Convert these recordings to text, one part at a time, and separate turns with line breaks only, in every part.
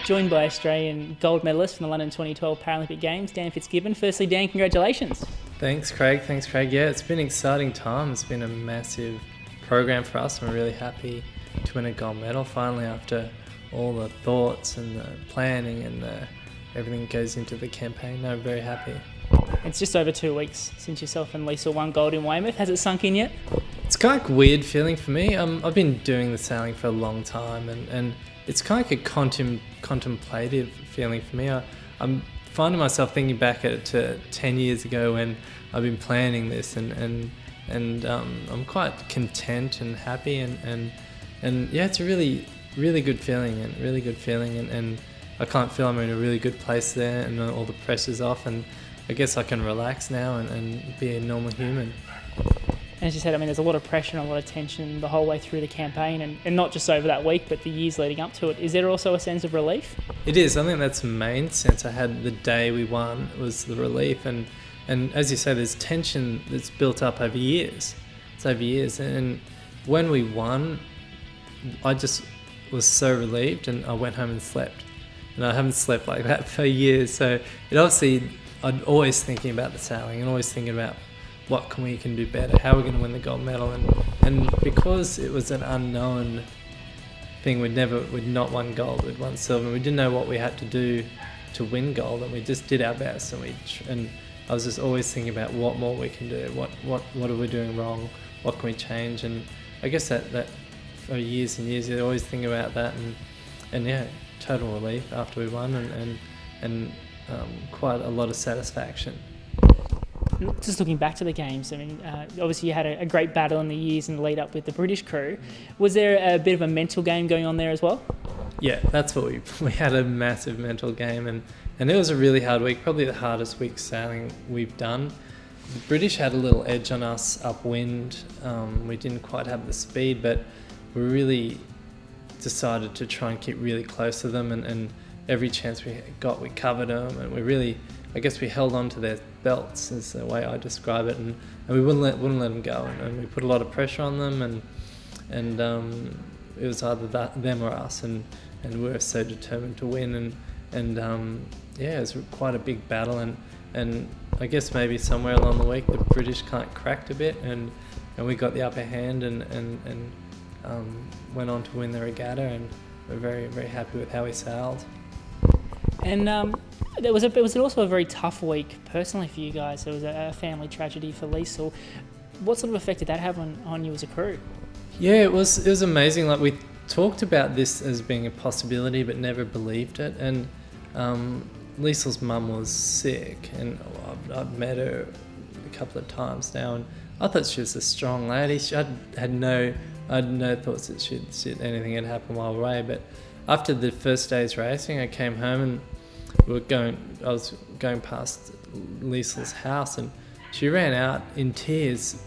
joined by Australian gold medalist from the London 2012 Paralympic Games, Daniel Fitzgibbon. Firstly, Dan, congratulations.
Thanks, Craig. Yeah, it's been an exciting time. It's been a massive program for us. I'm really happy to win a gold medal finally after all the thoughts and the planning and everything that goes into the campaign. No, I'm very happy.
It's just over 2 weeks since yourself and Lisa won gold in Weymouth. Has it sunk in yet?
It's kind of a weird feeling for me. I've been doing the sailing for a long time, and it's kind of like a contemplative feeling for me. I'm finding myself thinking back to 10 years ago when I've been planning this, and I'm quite content and happy, and yeah, it's a really good feeling, and I can't feel I'm in a really good place there, and all the pressure's off, and I guess I can relax now and be a normal human.
And as you said, I mean, there's a lot of pressure and a lot of tension the whole way through the campaign, and not just over that week, but the years leading up to it. Is there also a sense of relief?
It is. I think that's the main sense I had the day we won, was the relief. And as you say, there's tension that's built up over years. It's over years. And when we won, I just was so relieved, and I went home and slept. And I haven't slept like that for years. So it obviously, I'm always thinking about the sailing and always thinking about what we can do better, how we're going to win the gold medal, and because it was an unknown thing, we'd not won gold, we'd won silver, and we didn't know what we had to do to win gold, and we just did our best, and I was just always thinking about what more we can do, what are we doing wrong, what can we change, and I guess that for years and years you always think about that, and yeah, total relief after we won, and quite a lot of satisfaction.
Just looking back to the games, I mean, obviously you had a great battle in the years in the lead up with the British crew. Was there a bit of a mental game going on there as well?
Yeah, that's what we had, a massive mental game, and it was a really hard week, probably the hardest week sailing we've done. The British had a little edge on us upwind. We didn't quite have the speed, but we really decided to try and keep really close to them, and every chance we got, we covered them, and I guess we held on to their belts, is the way I describe it, and we wouldn't let them go, and we put a lot of pressure on them, and it was either them or us, and we were so determined to win, and yeah, it was quite a big battle, and I guess maybe somewhere along the week the British kind of cracked a bit, and we got the upper hand, and went on to win the regatta, and we're very, very happy with how we sailed.
And it was also a very tough week personally for you guys. It was a family tragedy for Lisa. What sort of effect did that have on you as a crew?
Yeah, it was amazing. Like, we talked about this as being a possibility, but never believed it. And Lisa's mum was sick, and I've met her a couple of times now, and I thought she was a strong lady. I had no thoughts that anything had happened while away. But after the first day's racing, I came home, and I was going past Lisa's house, and she ran out in tears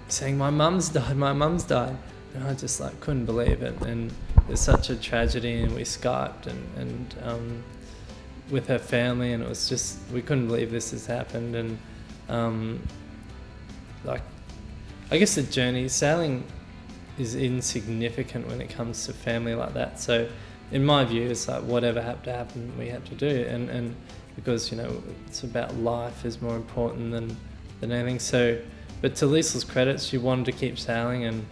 saying, my mum's died, and I just couldn't believe it, and it's such a tragedy, and we Skyped and with her family, and it was just, we couldn't believe this has happened, and I guess the journey, sailing is insignificant when it comes to family like that, so in my view, it's whatever had to happen, we had to do, and because it's about life is more important than anything. So, but to Lisa's credit, she wanted to keep sailing, and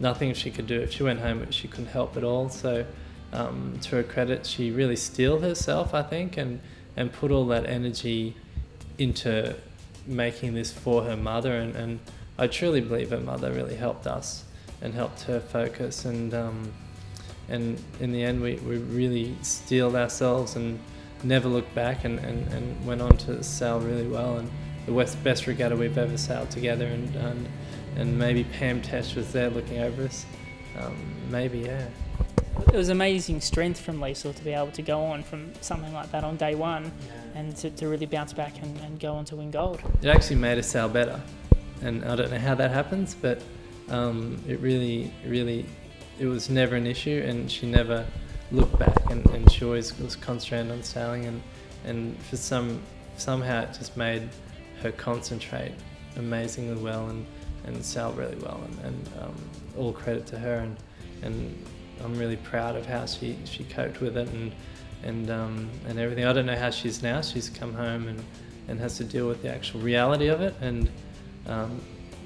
nothing she could do. If she went home, she couldn't help at all. So, to her credit, she really steeled herself, I think, and put all that energy into making this for her mother, and I truly believe her mother really helped us and helped her focus, and in the end, we really steeled ourselves and never looked back, and went on to sail really well, and the best regatta we've ever sailed together, and maybe Pam Tesh was there looking over us, maybe, yeah.
It was amazing strength from Lisa to be able to go on from something like that on day one, and to really bounce back and go on to win gold.
It actually made us sail better, and I don't know how that happens, but it really, it was never an issue, and she never looked back, and she always was concentrated on sailing, and for somehow it just made her concentrate amazingly well, and sail really well, and all credit to her, and I'm really proud of how she coped with it, and everything. I don't know how she's now. She's come home and has to deal with the actual reality of it, and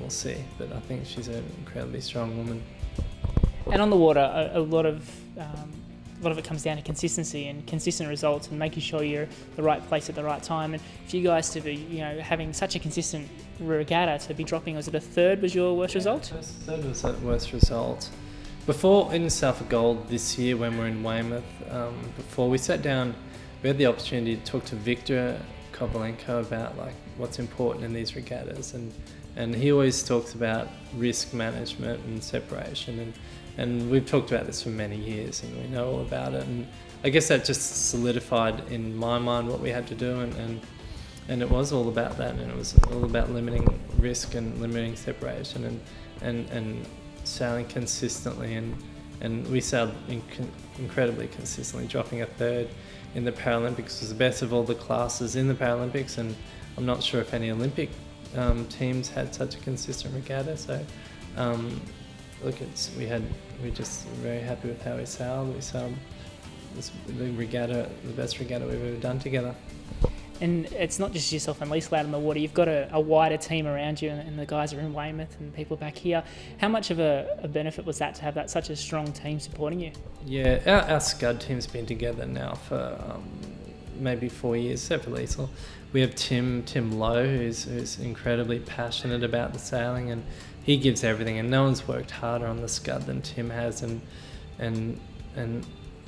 we'll see. But I think she's an incredibly strong woman.
And on the water, a lot of it comes down to consistency and consistent results, and making sure you're the right place at the right time. And for you guys to be, having such a consistent regatta, to be dropping, was it a third was your worst result?
Third was the worst result. Before, in South of Gold this year, when we're in Weymouth, before we sat down, we had the opportunity to talk to Victor Kovalenko about like what's important in these regattas, and he always talks about risk management and separation, and we've talked about this for many years, and we know all about it, and I guess that just solidified in my mind what we had to do, and it was all about that, and it was all about limiting risk and limiting separation and sailing consistently, and we sailed incredibly consistently. Dropping a third in the Paralympics was the best of all the classes in the Paralympics, and I'm not sure if any Olympic teams had such a consistent regatta. So we're just very happy with how we sailed. We sailed the best regatta we've ever done together.
And it's not just yourself and Lisa out on the water. You've got a wider team around you, and the guys are in Weymouth and people back here. How much of a benefit was that to have such a strong team supporting you?
Yeah, our Skud team's been together now for maybe 4 years, except for Lisa. We have Tim Lowe, who's incredibly passionate about the sailing, and he gives everything. And no one's worked harder on the Skud than Tim has, and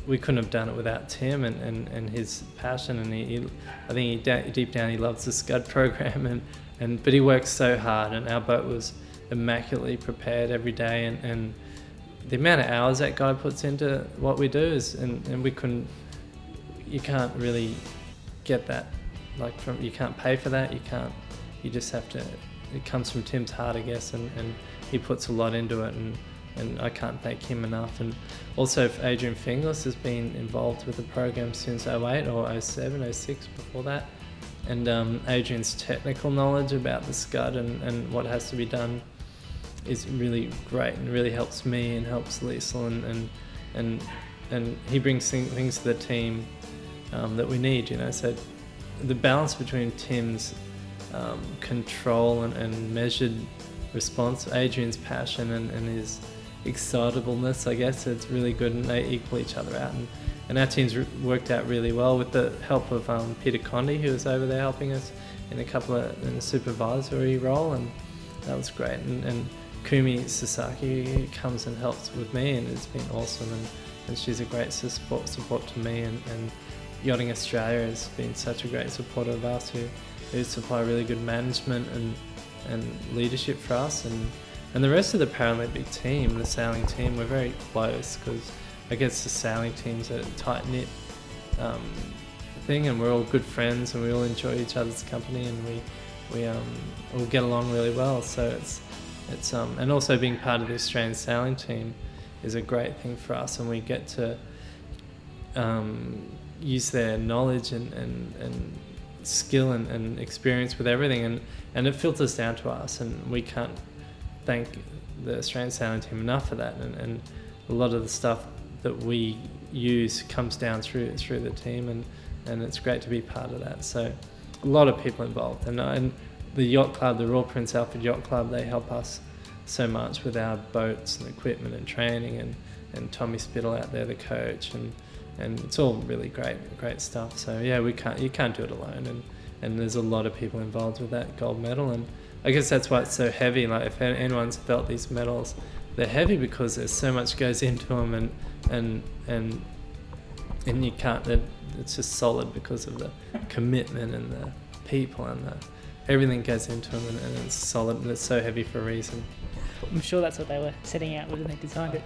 we couldn't have done it without Tim and his passion, and I think deep down he loves the Skud program, but he works so hard, and our boat was immaculately prepared every day, and the amount of hours that guy puts into what we do is, and you can't really get that, you can't pay for that, you just have to, it comes from Tim's heart, I guess, and he puts a lot into it, and I can't thank him enough. And also Adrian Finglas has been involved with the program since 08 or 07, 06 before that. And Adrian's technical knowledge about the Skud and what has to be done is really great, and really helps me and helps Lisa, and he brings things to the team that we need, So the balance between Tim's control and measured response, Adrian's passion and his excitableness, I guess, it's really good, and they equal each other out, and our team's worked out really well with the help of Peter Condy, who was over there helping us in a supervisory role, and that was great, and Kumi Sasaki comes and helps with me, and it's been awesome, and she's a great support to me, and Yachting Australia has been such a great supporter of us, who supply really good management and leadership for us, and the rest of the Paralympic team, the sailing team, we're very close, because I guess the sailing team's a tight-knit thing, and we're all good friends, and we all enjoy each other's company, and we all get along really well. So it's and also being part of the Australian sailing team is a great thing for us, and we get to use their knowledge and skill and experience with everything, and it filters down to us, and we can't thank the Australian sailing team enough for that, and a lot of the stuff that we use comes down through the team, and it's great to be part of that. So a lot of people involved, and the yacht club, the Royal Prince Alfred Yacht Club, they help us so much with our boats and equipment and training, and Tommy Spittle out there, the coach, and it's all really great stuff. So yeah, you can't do it alone, and there's a lot of people involved with that gold medal, and I guess that's why it's so heavy. Like, if anyone's felt these medals, they're heavy because there's so much goes into them, and you can't. It's just solid because of the commitment and the people and everything goes into them, and it's solid, and it's so heavy for a reason.
I'm sure that's what they were setting out when they designed it.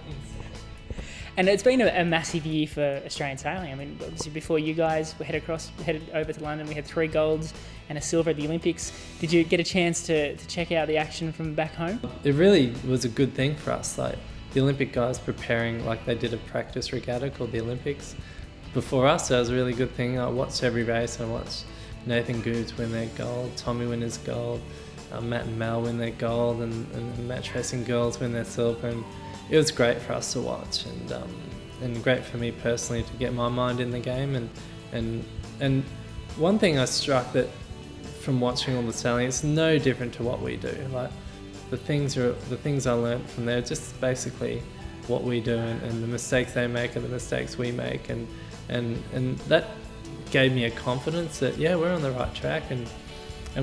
And it's been a massive year for Australian sailing. I mean, obviously before you guys headed over to London, we had 3 golds and a silver at the Olympics. Did you get a chance to check out the action from back home? It
really was a good thing for us. Like, the Olympic guys preparing, like, they did a practice regatta called the Olympics before us. So it was a really good thing. I watched every race. I watched Nathan Goods win their gold, Tommy win his gold, Matt and Mel win their gold, and the match racing girls win their silver, and it was great for us to watch, and great for me personally to get my mind in the game. And one thing I struck that from watching all the sailing, it's no different to what we do. Like the things I learned from there, just basically what we do, and the mistakes they make are the mistakes we make, and that gave me a confidence that we're on the right track, and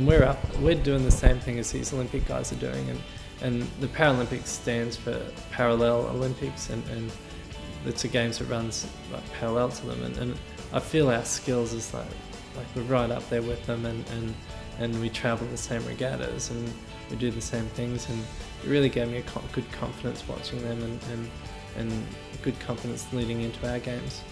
we're doing the same thing as these Olympic guys are doing, and the Paralympics stands for Parallel Olympics, and it's a games that runs like parallel to them, and I feel our skills is like we're right up there with them, and we travel the same regattas and we do the same things, and it really gave me a good confidence watching them, and good confidence leading into our games.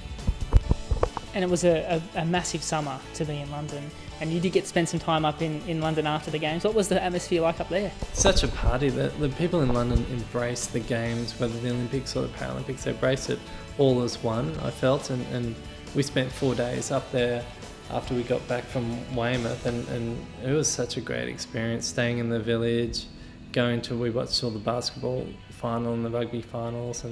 And it was a massive summer to be in London, and you did get to spend some time up in London after the games. What was the atmosphere like up there?
Such a party. The people in London embrace the games, whether the Olympics or the Paralympics. They embrace it all as one, I felt, and we spent 4 days up there after we got back from Weymouth, and it was such a great experience, staying in the village, we watched all the basketball final and the rugby finals,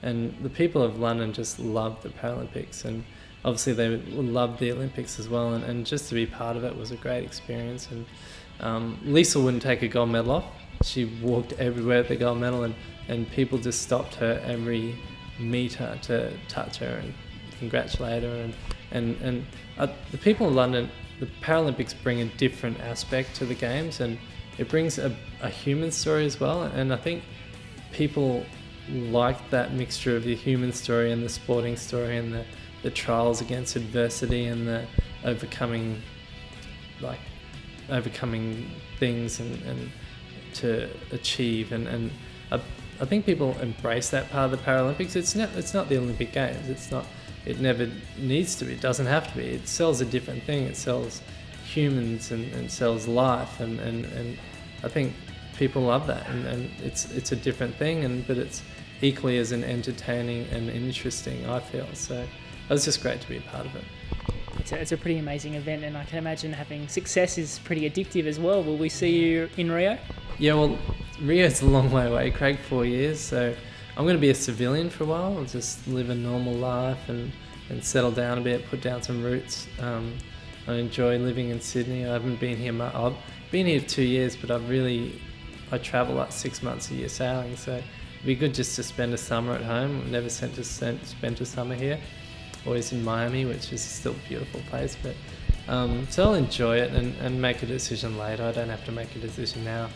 and the people of London just loved the Paralympics, and obviously they loved the Olympics as well, and just to be part of it was a great experience. And Lisa wouldn't take a gold medal off. She walked everywhere at the gold medal, and people just stopped her every metre to touch her and congratulate her, and the people in London, the Paralympics bring a different aspect to the games, and it brings a human story as well, and I think people like that mixture of the human story and the sporting story, and the trials against adversity, and the overcoming things and to achieve, and I think people embrace that part of the Paralympics. It's not the Olympic Games. It never needs to be. It doesn't have to be. It sells a different thing. It sells humans and sells life, and I think people love that, and it's a different thing, but it's equally as entertaining and interesting, I feel. So it was just great to be a part of it.
It's a pretty amazing event, and I can imagine having success is pretty addictive as well. Will we see you in Rio?
Yeah, well, Rio's a long way away, Craig, 4 years, so I'm going to be a civilian for a while. I'll just live a normal life and settle down a bit, put down some roots. I enjoy living in Sydney. I haven't been here much. I've been here 2 years, but I travel like 6 months a year sailing, so it'd be good just to spend a summer at home. I've never spent a summer here. Always in Miami, which is still a beautiful place, but so I'll enjoy it and make a decision later. I don't have to make a decision now.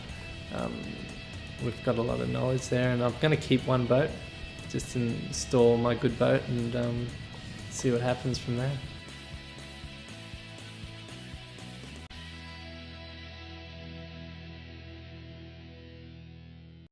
We've got a lot of knowledge there, and I'm going to keep one boat, just install my good boat, and see what happens from there.